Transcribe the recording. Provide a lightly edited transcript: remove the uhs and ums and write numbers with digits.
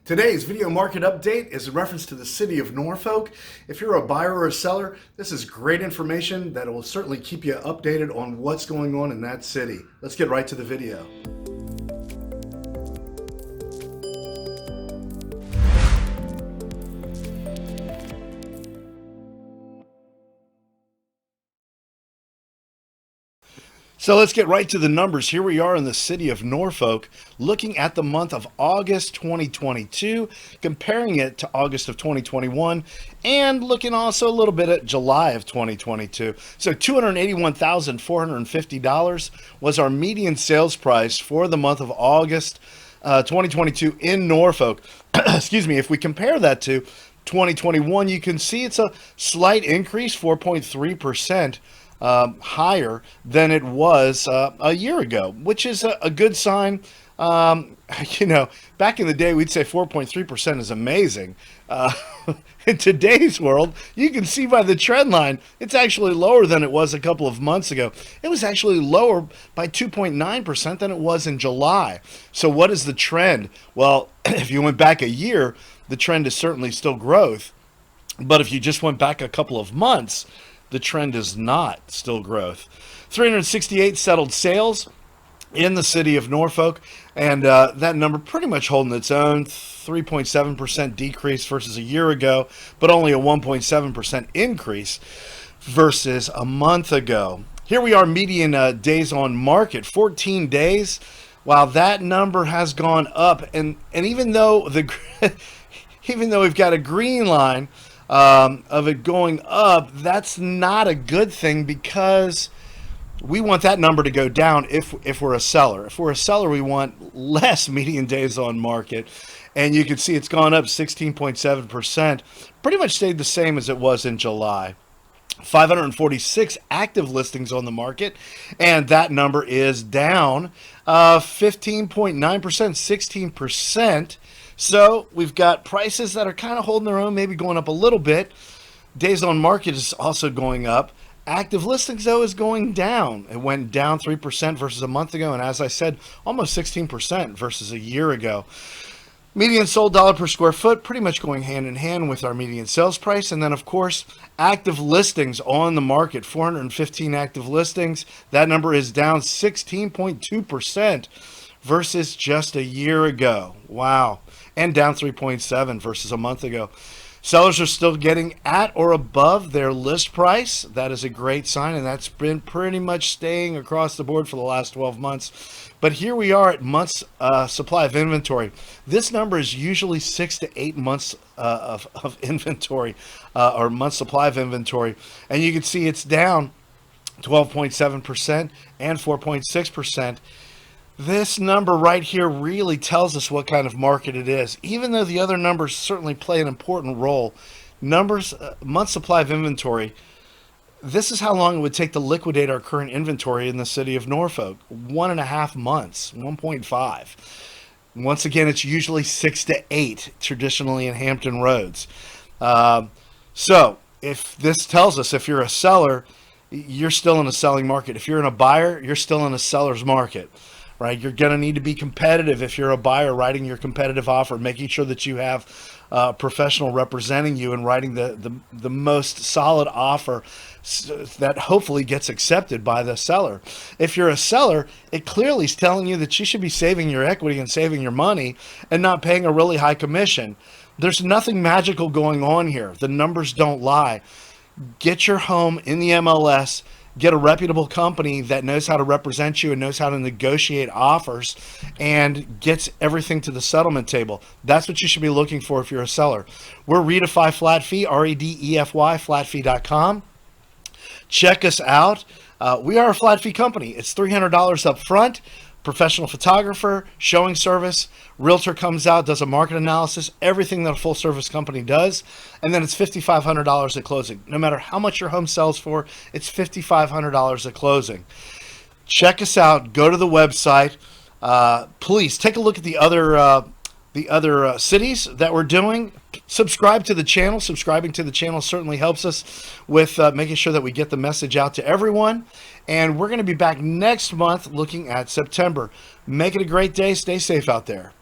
Today's video market update is in reference to the city of Norfolk. If you're a buyer or a seller, this is great information that will certainly keep you updated on what's going on in that city. Let's get right to the video. So let's get right to the numbers. Here we are in the city of Norfolk, looking at the month of August 2022, comparing it to August of 2021, and looking also a little bit at July of 2022. So $281,450 was our median sales price for the month of August 2022 in Norfolk. Excuse me. If we compare that to 2021, you can see it's a slight increase, 4.3%. Higher than it was a year ago, which is a good sign. Back in the day, we'd say 4.3% is amazing. In today's world, you can see by the trend line, it's actually lower than it was a couple of months ago. It was actually lower by 2.9% than it was in July. So what is the trend? Well, if you went back a year, the trend is certainly still growth. But if you just went back a couple of months, the trend is not still growth. 368 settled sales in the city of Norfolk, and that number pretty much holding its own. 3.7% decrease versus a year ago, but only a 1.7% increase versus a month ago. Here we are, median days on market, 14 days. While that number has gone up, and even though even though we've got a green line of it going up, that's not a good thing, because we want that number to go down if we're a seller. If we're a seller, we want less median days on market. And you can see it's gone up 16.7%, pretty much stayed the same as it was in July. 546 active listings on the market, and that number is down 15.9%, 16%. So we've got prices that are kind of holding their own, maybe going up a little bit. Days on market is also going up. Active listings, though, is going down. It went down 3% versus a month ago, and as I said, almost 16% versus a year ago. Median sold dollar per square foot, pretty much going hand in hand with our median sales price. And then, of course, active listings on the market, 415 active listings. That number is down 16.2% versus just a year ago. Wow. And down 3.7 versus a month ago. Sellers are still getting at or above their list price. That is a great sign, and that's been pretty much staying across the board for the last 12 months. But here we are at months supply of inventory. This number is usually 6 to 8 months of inventory, or months supply of inventory. And you can see it's down 12.7% and 4.6%. This number right here really tells us what kind of market it is. Even though the other numbers certainly play an important role, numbers, month supply of inventory, this is how long it would take to liquidate our current inventory in the city of Norfolk. 1.5 months, 1.5. Once again, it's usually 6 to 8 traditionally in Hampton Roads. So if this tells us, if you're a seller, you're still in a selling market. If you're in a buyer, you're still in a seller's market. Right, you're going to need to be competitive if you're a buyer, writing your competitive offer, making sure that you have a professional representing you and writing the most solid offer that hopefully gets accepted by the seller. If you're a seller, it clearly is telling you that you should be saving your equity and saving your money and not paying a really high commission. There's nothing magical going on here. The numbers don't lie. Get your home in the MLS. Get a reputable company that knows how to represent you and knows how to negotiate offers and gets everything to the settlement table. That's what you should be looking for if you're a seller. We're Redefy Flat Fee, REDEFY, flatfee.com. Check us out. We are a flat fee company. It's $300 up front. Professional photographer, showing service, realtor comes out, does a market analysis, everything that a full service company does, and then it's $5,500 at closing. No matter how much your home sells for, it's $5,500 at closing. Check us out. Go to the website. Please take a look at the other cities that we're doing. Subscribe to the channel. Subscribing to the channel certainly helps us with making sure that we get the message out to everyone. And we're going to be back next month looking at September. Make it a great day. Stay safe out there.